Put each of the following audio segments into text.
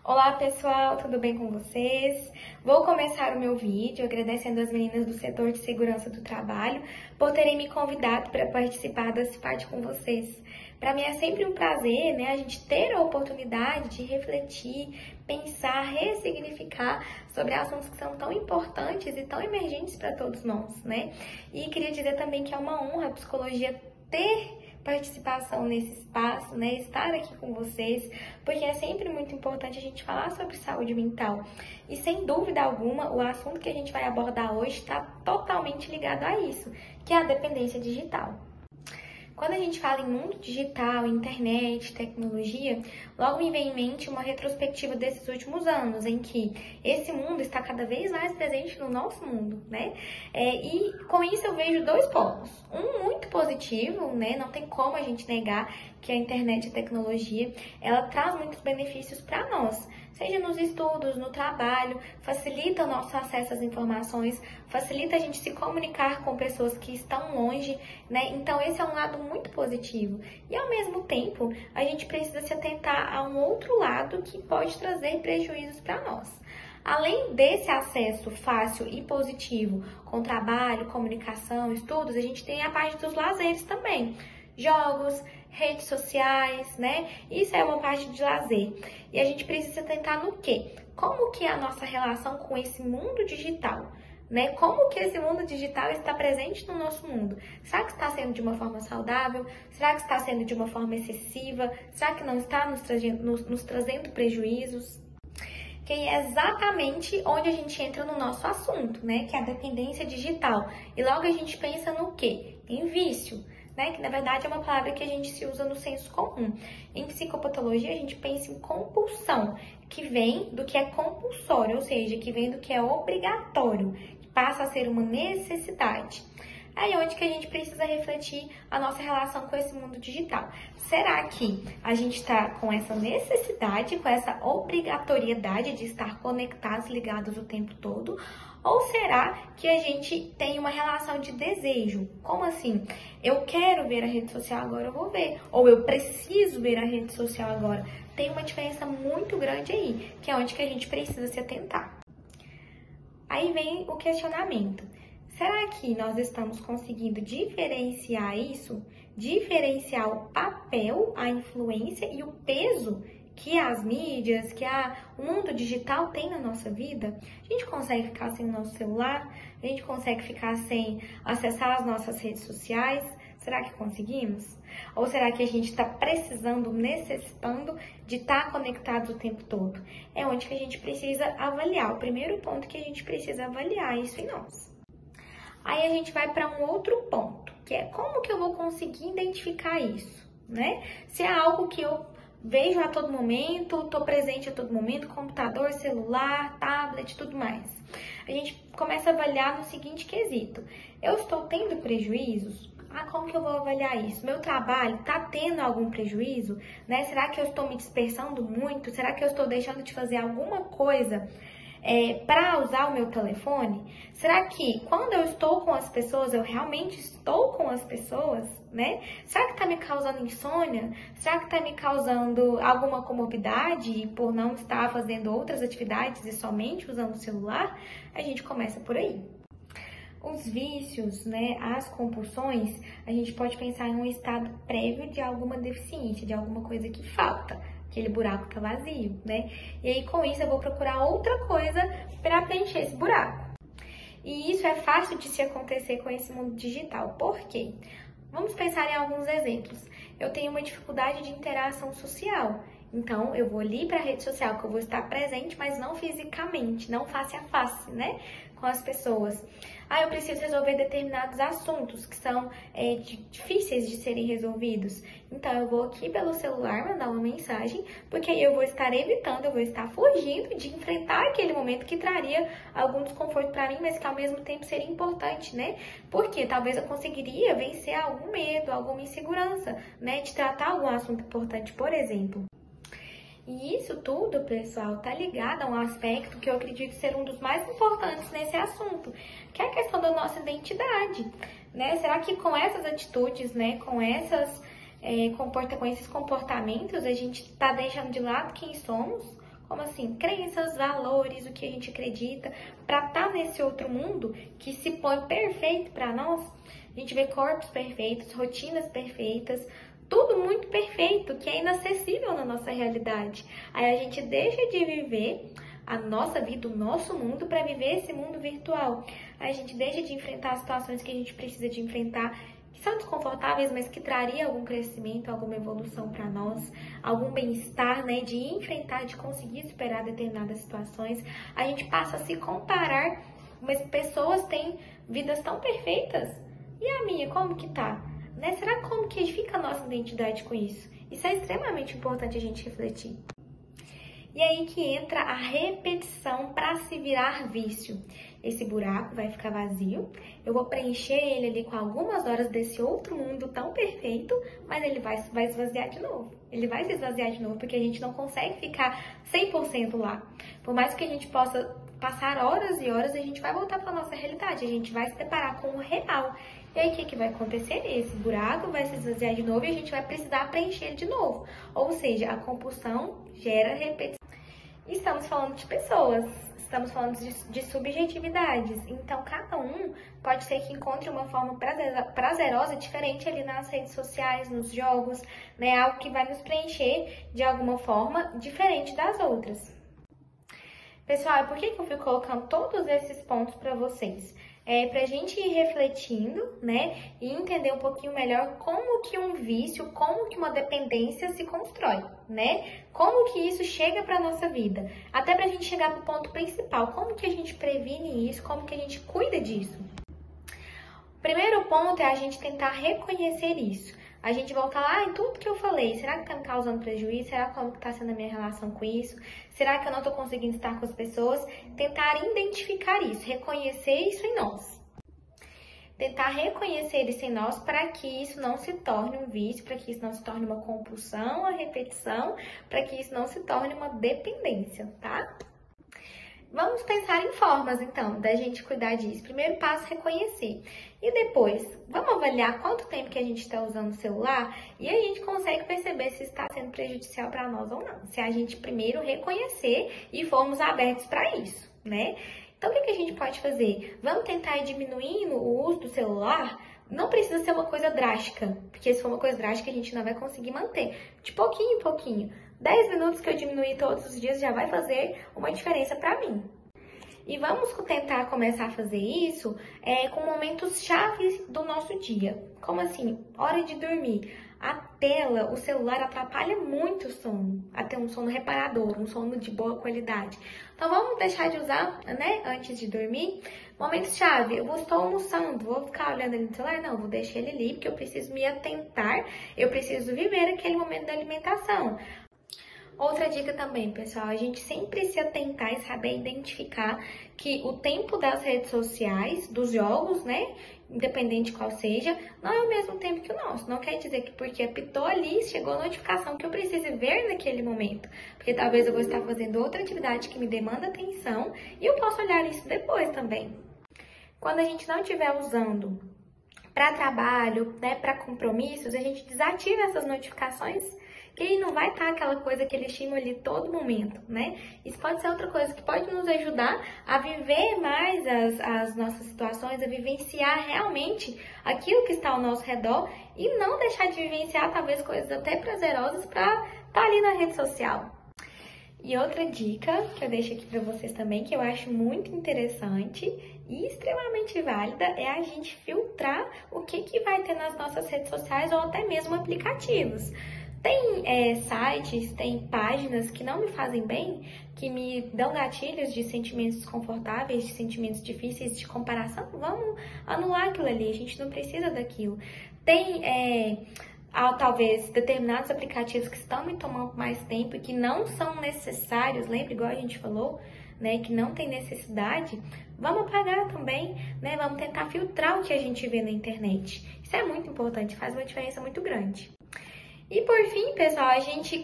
Olá pessoal, tudo bem com vocês? Vou começar o meu vídeo agradecendo as meninas do setor de segurança do trabalho por terem me convidado para participar desse parte com vocês. Para mim é sempre um prazer, a gente ter a oportunidade de refletir, pensar, ressignificar sobre assuntos que são tão importantes e tão emergentes para todos nós, E queria dizer também que é uma honra a psicologia ter participação nesse espaço, estar aqui com vocês, porque é sempre muito importante a gente falar sobre saúde mental. E sem dúvida alguma, o assunto que a gente vai abordar hoje está totalmente ligado a isso, que é a dependência digital. Quando a gente fala em mundo digital, internet, tecnologia, logo me vem em mente uma retrospectiva desses últimos anos, em que esse mundo está cada vez mais presente no nosso mundo, E com isso eu vejo dois polos. Um muito positivo, Não tem como a gente negar que a internet e a tecnologia, ela traz muitos benefícios para nós, seja nos estudos, no trabalho, facilita o nosso acesso às informações, facilita a gente se comunicar com pessoas que estão longe, Então esse é um lado muito positivo. E ao mesmo tempo, a gente precisa se atentar a um outro lado que pode trazer prejuízos para nós. Além desse acesso fácil e positivo com trabalho, comunicação, estudos, a gente tem a parte dos lazeres também. Jogos, redes sociais, Isso é uma parte de lazer. E a gente precisa tentar no quê? Como que é a nossa relação com esse mundo digital? Como que esse mundo digital está presente no nosso mundo? Será que está sendo de uma forma saudável? Será que está sendo de uma forma excessiva? Será que não está nos trazendo prejuízos? Que é exatamente onde a gente entra no nosso assunto, Que é a dependência digital. E logo a gente pensa no quê? Em vício. Que na verdade é uma palavra que a gente se usa no senso comum. Em psicopatologia a gente pensa em compulsão, que vem do que é compulsório, ou seja, que vem do que é obrigatório, que passa a ser uma necessidade. Aí é onde que a gente precisa refletir a nossa relação com esse mundo digital. Será que a gente está com essa necessidade, com essa obrigatoriedade de estar conectados, ligados o tempo todo? Ou será que a gente tem uma relação de desejo? Como assim? Eu quero ver a rede social agora, eu vou ver. Ou eu preciso ver a rede social agora. Tem uma diferença muito grande aí, que é onde que a gente precisa se atentar. Aí vem o questionamento. Será que nós estamos conseguindo diferenciar isso? Diferenciar o papel, a influência e o peso que as mídias, o mundo digital tem na nossa vida? A gente consegue ficar sem o nosso celular? A gente consegue ficar sem acessar as nossas redes sociais? Será que conseguimos? Ou será que a gente está precisando, necessitando de estar conectado o tempo todo? É onde que a gente precisa avaliar. O primeiro ponto que a gente precisa avaliar isso em nós. Aí a gente vai para um outro ponto, que é como que eu vou conseguir identificar isso, Se é algo que eu vejo a todo momento, estou presente a todo momento, computador, celular, tablet, tudo mais. A gente começa a avaliar no seguinte quesito. Eu estou tendo prejuízos? Como que eu vou avaliar isso? Meu trabalho está tendo algum prejuízo? Será que eu estou me dispersando muito? Será que eu estou deixando de fazer alguma coisa para usar o meu telefone? Será que quando eu estou com as pessoas, eu realmente estou com as pessoas, Será que está me causando insônia? Será que está me causando alguma comorbidade por não estar fazendo outras atividades e somente usando o celular? A gente começa por aí. Os vícios, as compulsões, a gente pode pensar em um estado prévio de alguma deficiência, de alguma coisa que falta. Aquele buraco tá vazio, E aí, com isso, eu vou procurar outra coisa para preencher esse buraco. E isso é fácil de se acontecer com esse mundo digital. Por quê? Vamos pensar em alguns exemplos. Eu tenho uma dificuldade de interação social. Então, eu vou ali para a rede social, que eu vou estar presente, mas não fisicamente, não face a face, com as pessoas. Eu preciso resolver determinados assuntos que são difíceis de serem resolvidos. Então, eu vou aqui pelo celular mandar uma mensagem, porque aí eu vou estar evitando, eu vou estar fugindo de enfrentar aquele momento que traria algum desconforto para mim, mas que ao mesmo tempo seria importante, Porque talvez eu conseguiria vencer algum medo, alguma insegurança, de tratar algum assunto importante, por exemplo. E isso tudo, pessoal, tá ligado a um aspecto que eu acredito ser um dos mais importantes nesse assunto, que é a questão da nossa identidade, Será que com essas atitudes, com esses comportamentos, a gente tá deixando de lado quem somos Como assim? Crenças, valores, o que a gente acredita, para estar nesse outro mundo que se põe perfeito para nós. A gente vê corpos perfeitos, rotinas perfeitas, tudo muito perfeito, que é inacessível na nossa realidade. Aí a gente deixa de viver a nossa vida, o nosso mundo, para viver esse mundo virtual. Aí a gente deixa de enfrentar as situações que a gente precisa de enfrentar, que são desconfortáveis, mas que traria algum crescimento, alguma evolução para nós, algum bem-estar, né, de enfrentar, de conseguir superar determinadas situações. A gente passa a se comparar, mas pessoas têm vidas tão perfeitas. E a minha, como que tá? Né? Será como que fica a nossa identidade com isso? Isso é extremamente importante a gente refletir. E aí que entra a repetição para se virar vício. Esse buraco vai ficar vazio, eu vou preencher ele ali com algumas horas desse outro mundo tão perfeito, mas ele vai esvaziar de novo. Ele vai se esvaziar de novo, porque a gente não consegue ficar 100% lá. Por mais que a gente possa passar horas e horas, a gente vai voltar para nossa realidade, a gente vai se deparar com o real. E aí, o que vai acontecer? Esse buraco vai se esvaziar de novo e a gente vai precisar preencher ele de novo. Ou seja, a compulsão gera repetição. Estamos falando de pessoas, estamos falando de subjetividades. Então, cada um pode ser que encontre uma forma prazerosa diferente ali nas redes sociais, nos jogos, né? Algo que vai nos preencher de alguma forma diferente das outras. Pessoal, por que eu fui colocando todos esses pontos para vocês? Pra gente ir refletindo, né, e entender um pouquinho melhor como que um vício, como que uma dependência se constrói, né? Como que isso chega pra nossa vida. Até pra gente chegar pro ponto principal, como que a gente previne isso, como que a gente cuida disso. O primeiro ponto é a gente tentar reconhecer isso. A gente volta lá em tudo que eu falei. Será que tá me causando prejuízo? Será como que tá sendo a minha relação com isso? Será que eu não tô conseguindo estar com as pessoas? Tentar identificar isso, reconhecer isso em nós. Tentar reconhecer isso em nós para que isso não se torne um vício, para que isso não se torne uma compulsão, uma repetição, para que isso não se torne uma dependência, tá? Vamos pensar em formas, então, da gente cuidar disso. Primeiro passo, reconhecer. E depois, vamos avaliar quanto tempo que a gente está usando o celular e a gente consegue perceber se está sendo prejudicial para nós ou não. Se a gente primeiro reconhecer e formos abertos para isso, né? Então, o que a gente pode fazer? Vamos tentar ir diminuindo o uso do celular? Não precisa ser uma coisa drástica, porque se for uma coisa drástica, a gente não vai conseguir manter. De pouquinho em pouquinho. 10 minutos que eu diminuir todos os dias já vai fazer uma diferença para mim. E vamos tentar começar a fazer isso com momentos chaves do nosso dia. Como assim? Hora de dormir. A tela, o celular atrapalha muito o sono. Até um sono reparador, um sono de boa qualidade. Então vamos deixar de usar, né, antes de dormir. Momentos chave, eu estou almoçando, vou ficar olhando ali no celular? Não, vou deixar ele ali porque eu preciso me atentar, eu preciso viver aquele momento da alimentação. Outra dica também, pessoal, a gente sempre se atentar e saber identificar que o tempo das redes sociais, dos jogos, né, independente qual seja, não é o mesmo tempo que o nosso. Não quer dizer que porque apitou ali, chegou a notificação que eu preciso ver naquele momento. Porque talvez eu vou estar fazendo outra atividade que me demanda atenção e eu posso olhar isso depois também. Quando a gente não estiver usando para trabalho, né, para compromissos, a gente desativa essas notificações, que aí não vai estar aquela coisa, aquele estímulo ali todo momento, né? Isso pode ser outra coisa que pode nos ajudar a viver mais as nossas situações, a vivenciar realmente aquilo que está ao nosso redor e não deixar de vivenciar talvez coisas até prazerosas para estar ali na rede social. E outra dica que eu deixo aqui para vocês também, que eu acho muito interessante e extremamente válida, é a gente filtrar o que vai ter nas nossas redes sociais ou até mesmo aplicativos. Tem sites, tem páginas que não me fazem bem, que me dão gatilhos de sentimentos desconfortáveis, de sentimentos difíceis de comparação. Vamos anular aquilo ali, a gente não precisa daquilo. Tem talvez determinados aplicativos que estão me tomando mais tempo e que não são necessários, lembra igual a gente falou, né, que não tem necessidade, vamos apagar também, né, vamos tentar filtrar o que a gente vê na internet. Isso é muito importante, faz uma diferença muito grande. E por fim, pessoal,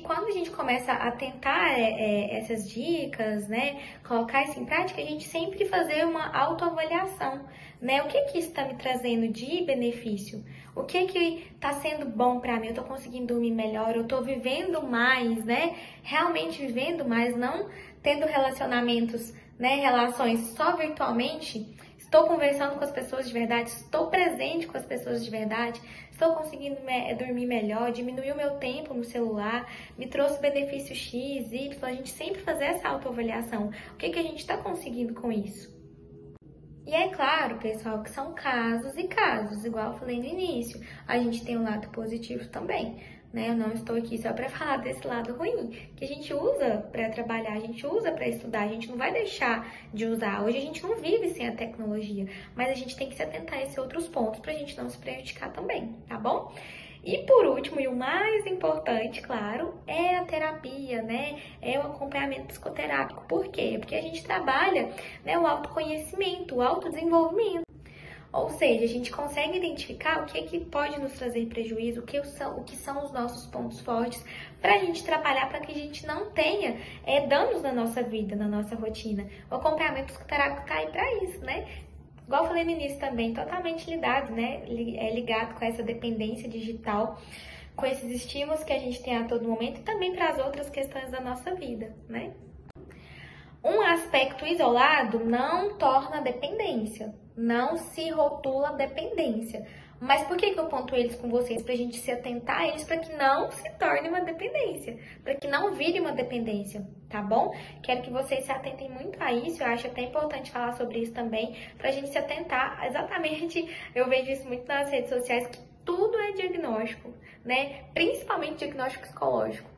quando a gente começa a tentar essas dicas, né, colocar isso em prática, a gente sempre fazer uma autoavaliação, né? O que que isso está me trazendo de benefício? O que que está sendo bom para mim? Eu estou conseguindo dormir melhor? Eu estou vivendo mais, né? Realmente vivendo mais, não tendo relacionamentos, né, relações só virtualmente? Estou conversando com as pessoas de verdade, estou presente com as pessoas de verdade, estou conseguindo dormir melhor, diminuir o meu tempo no celular, me trouxe benefício X, Y, a gente sempre fazer essa autoavaliação. O que que a gente está conseguindo com isso? E é claro, pessoal, que são casos e casos, igual eu falei no início. A gente tem um lado positivo também, né? Eu não estou aqui só para falar desse lado ruim, que a gente usa para trabalhar, a gente usa para estudar, a gente não vai deixar de usar. Hoje a gente não vive sem a tecnologia, mas a gente tem que se atentar a esses outros pontos para a gente não se prejudicar também, tá bom? E por último, e o mais importante, claro, é a terapia, né? É o acompanhamento psicoterápico. Por quê? Porque a gente trabalha, né, o autoconhecimento, o autodesenvolvimento. Ou seja, a gente consegue identificar o que é que pode nos trazer prejuízo, o que são os nossos pontos fortes, para a gente trabalhar para que a gente não tenha danos na nossa vida, na nossa rotina. O acompanhamento psicoterápico está aí para isso, né? Igual eu falei no início também, totalmente ligado, né? Ligado com essa dependência digital, com esses estímulos que a gente tem a todo momento e também para as outras questões da nossa vida, né? Um aspecto isolado não torna dependência, não se rotula dependência. Mas por que eu pontuei eles com vocês? Para a gente se atentar a eles para que não se torne uma dependência, para que não vire uma dependência, tá bom? Quero que vocês se atentem muito a isso, eu acho até importante falar sobre isso também, para a gente se atentar exatamente, eu vejo isso muito nas redes sociais, que tudo é diagnóstico, né? Principalmente diagnóstico psicológico.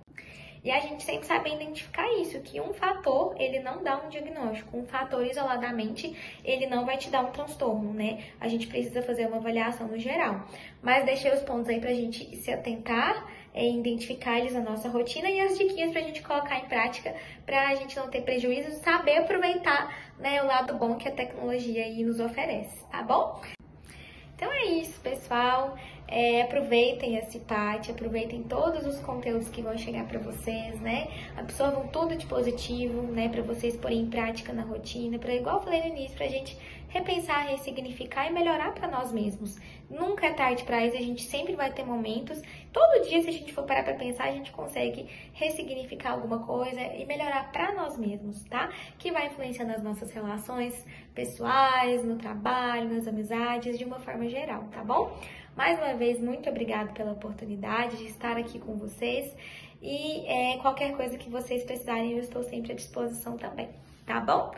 E a gente sempre sabe identificar isso, que um fator, ele não dá um diagnóstico. Um fator isoladamente, ele não vai te dar um transtorno, né? A gente precisa fazer uma avaliação no geral. Mas deixei os pontos aí pra gente se atentar, identificar eles na nossa rotina e as diquinhas pra gente colocar em prática pra gente não ter prejuízo, saber aproveitar, né, o lado bom que a tecnologia aí nos oferece, tá bom? Então é isso, pessoal. Aproveitem esse CIPAT, aproveitem todos os conteúdos que vão chegar para vocês, né? Absorvam tudo de positivo, né? Para vocês porem em prática na rotina, para igual eu falei no início, pra gente repensar, ressignificar e melhorar para nós mesmos. Nunca é tarde para isso, a gente sempre vai ter momentos. Todo dia, se a gente for parar para pensar, a gente consegue ressignificar alguma coisa e melhorar para nós mesmos, tá? Que vai influenciar nas nossas relações pessoais, no trabalho, nas amizades, de uma forma geral, tá bom? Mais uma vez, muito obrigada pela oportunidade de estar aqui com vocês e qualquer coisa que vocês precisarem, eu estou sempre à disposição também, tá bom?